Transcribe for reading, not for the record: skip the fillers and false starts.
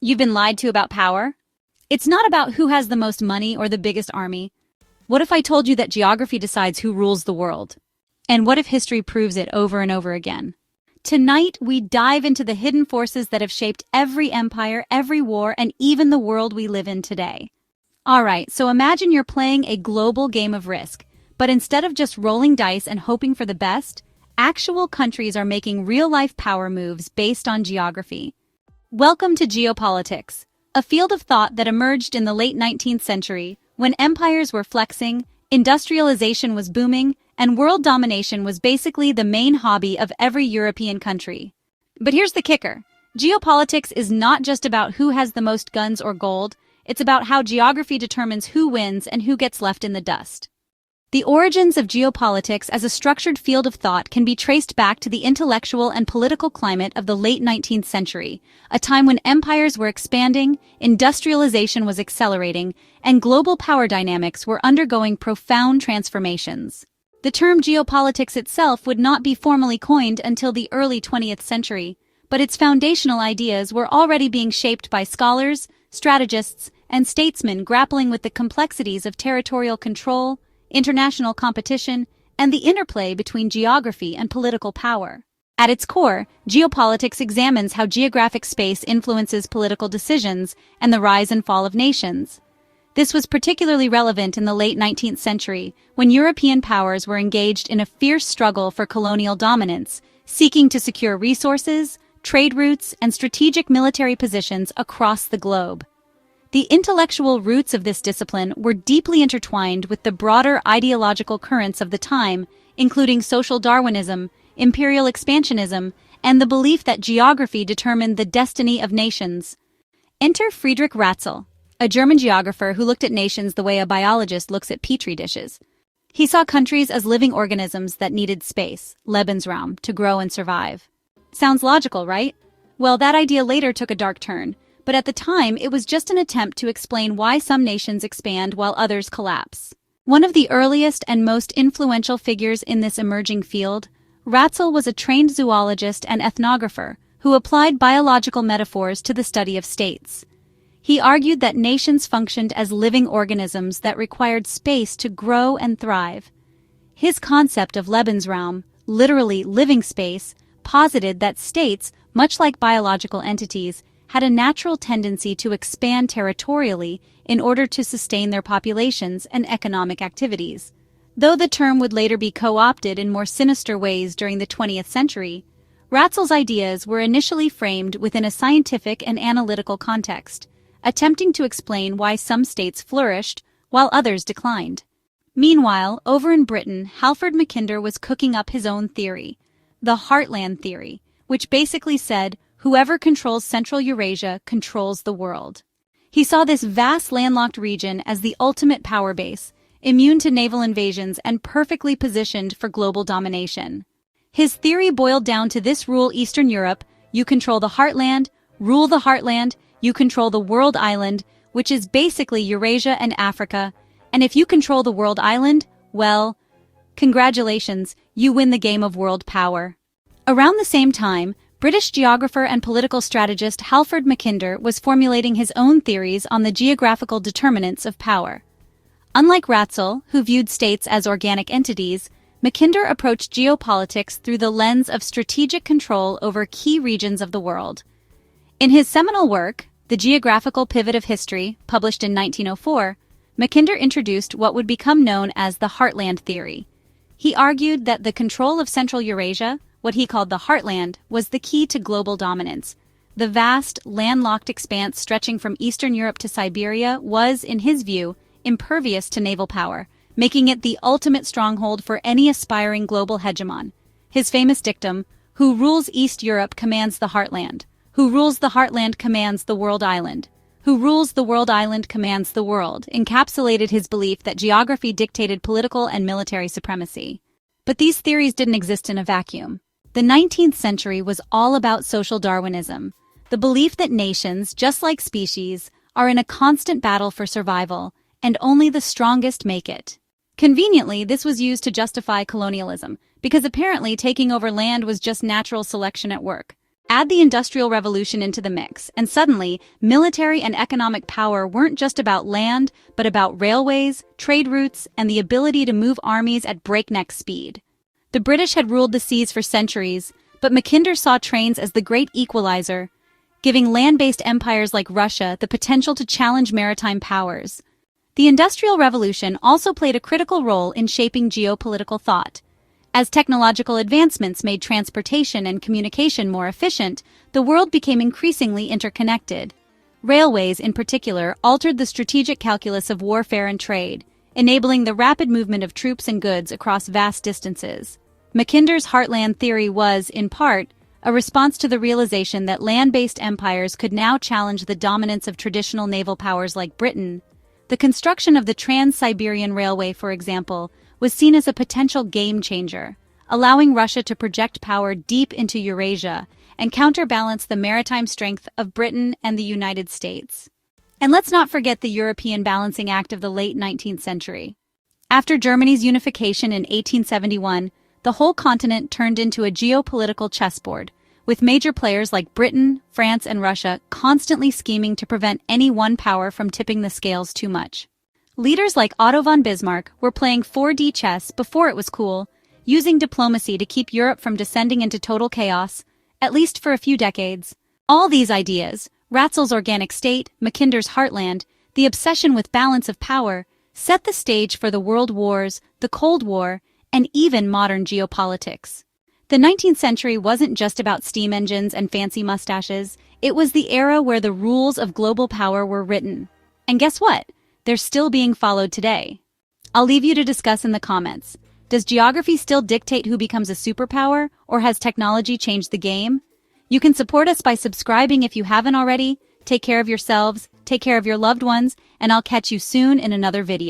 You've been lied to about power? It's not about who has the most money or the biggest army. What if I told you that geography decides who rules the world? And what if history proves it over and over again? Tonight, we dive into the hidden forces that have shaped every empire, every war, and even the world we live in today. Alright, so imagine you're playing a global game of Risk, but instead of just rolling dice and hoping for the best, actual countries are making real-life power moves based on geography. Welcome to Geopolitics, a field of thought that emerged in the late 19th century when empires were flexing, industrialization was booming, and world domination was basically the main hobby of every European country. But here's the kicker. Geopolitics is not just about who has the most guns or gold, it's about how geography determines who wins and who gets left in the dust. The origins of geopolitics as a structured field of thought can be traced back to the intellectual and political climate of the late 19th century, a time when empires were expanding, industrialization was accelerating, and global power dynamics were undergoing profound transformations. The term geopolitics itself would not be formally coined until the early 20th century, but its foundational ideas were already being shaped by scholars, strategists, and statesmen grappling with the complexities of territorial control, international competition, and the interplay between geography and political power. At its core, geopolitics examines how geographic space influences political decisions and the rise and fall of nations. This was particularly relevant in the late 19th century, when European powers were engaged in a fierce struggle for colonial dominance, seeking to secure resources, trade routes, and strategic military positions across the globe. The intellectual roots of this discipline were deeply intertwined with the broader ideological currents of the time, including social Darwinism, imperial expansionism, and the belief that geography determined the destiny of nations. Enter Friedrich Ratzel, a German geographer who looked at nations the way a biologist looks at petri dishes. He saw countries as living organisms that needed space, Lebensraum, to grow and survive. Sounds logical, right? Well, that idea later took a dark turn, but at the time it was just an attempt to explain why some nations expand while others collapse. One of the earliest and most influential figures in this emerging field, Ratzel was a trained zoologist and ethnographer who applied biological metaphors to the study of states. He argued that nations functioned as living organisms that required space to grow and thrive. His concept of Lebensraum, literally living space, posited that states, much like biological entities, had a natural tendency to expand territorially in order to sustain their populations and economic activities. Though the term would later be co-opted in more sinister ways during the 20th century, Ratzel's ideas were initially framed within a scientific and analytical context, attempting to explain why some states flourished while others declined. Meanwhile, over in Britain, Halford Mackinder was cooking up his own theory, the Heartland theory, which basically said, whoever controls Central Eurasia controls the world. He saw this vast landlocked region as the ultimate power base, immune to naval invasions and perfectly positioned for global domination. His theory boiled down to this rule: Eastern Europe, you control the heartland; rule the heartland, you control the world island, which is basically Eurasia and Africa, and if you control the world island, well, congratulations, you win the game of world power. Around the same time, British geographer and political strategist Halford Mackinder was formulating his own theories on the geographical determinants of power. Unlike Ratzel, who viewed states as organic entities, Mackinder approached geopolitics through the lens of strategic control over key regions of the world. In his seminal work, The Geographical Pivot of History, published in 1904, Mackinder introduced what would become known as the Heartland theory. He argued that the control of Central Eurasia, what he called the heartland, was the key to global dominance. The vast, landlocked expanse stretching from Eastern Europe to Siberia was, in his view, impervious to naval power, making it the ultimate stronghold for any aspiring global hegemon. His famous dictum, "Who rules East Europe commands the heartland. Who rules the heartland commands the world island. Who rules the world island commands the world," encapsulated his belief that geography dictated political and military supremacy. But these theories didn't exist in a vacuum. The 19th century was all about social Darwinism, the belief that nations, just like species, are in a constant battle for survival, and only the strongest make it. Conveniently, this was used to justify colonialism, because apparently taking over land was just natural selection at work. Add the Industrial Revolution into the mix, and suddenly, military and economic power weren't just about land, but about railways, trade routes, and the ability to move armies at breakneck speed. The British had ruled the seas for centuries, but Mackinder saw trains as the Great Equalizer, giving land-based empires like Russia the potential to challenge maritime powers. The Industrial Revolution also played a critical role in shaping geopolitical thought. As technological advancements made transportation and communication more efficient, the world became increasingly interconnected. Railways, in particular, altered the strategic calculus of warfare and trade, enabling the rapid movement of troops and goods across vast distances. Mackinder's Heartland theory was, in part, a response to the realization that land-based empires could now challenge the dominance of traditional naval powers like Britain. The construction of the Trans-Siberian Railway, for example, was seen as a potential game-changer, allowing Russia to project power deep into Eurasia and counterbalance the maritime strength of Britain and the United States. And let's not forget the European Balancing Act of the late 19th century. After Germany's unification in 1871, the whole continent turned into a geopolitical chessboard, with major players like Britain, France, and Russia constantly scheming to prevent any one power from tipping the scales too much. Leaders like Otto von Bismarck were playing 4D chess before it was cool, using diplomacy to keep Europe from descending into total chaos, at least for a few decades. All these ideas, Ratzel's organic state, Mackinder's Heartland, the obsession with balance of power, set the stage for the World Wars, the Cold War, and even modern geopolitics. The 19th century wasn't just about steam engines and fancy mustaches, it was the era where the rules of global power were written. And guess what? They're still being followed today. I'll leave you to discuss in the comments. Does geography still dictate who becomes a superpower, or has technology changed the game? You can support us by subscribing if you haven't already. Take care of yourselves, take care of your loved ones, and I'll catch you soon in another video.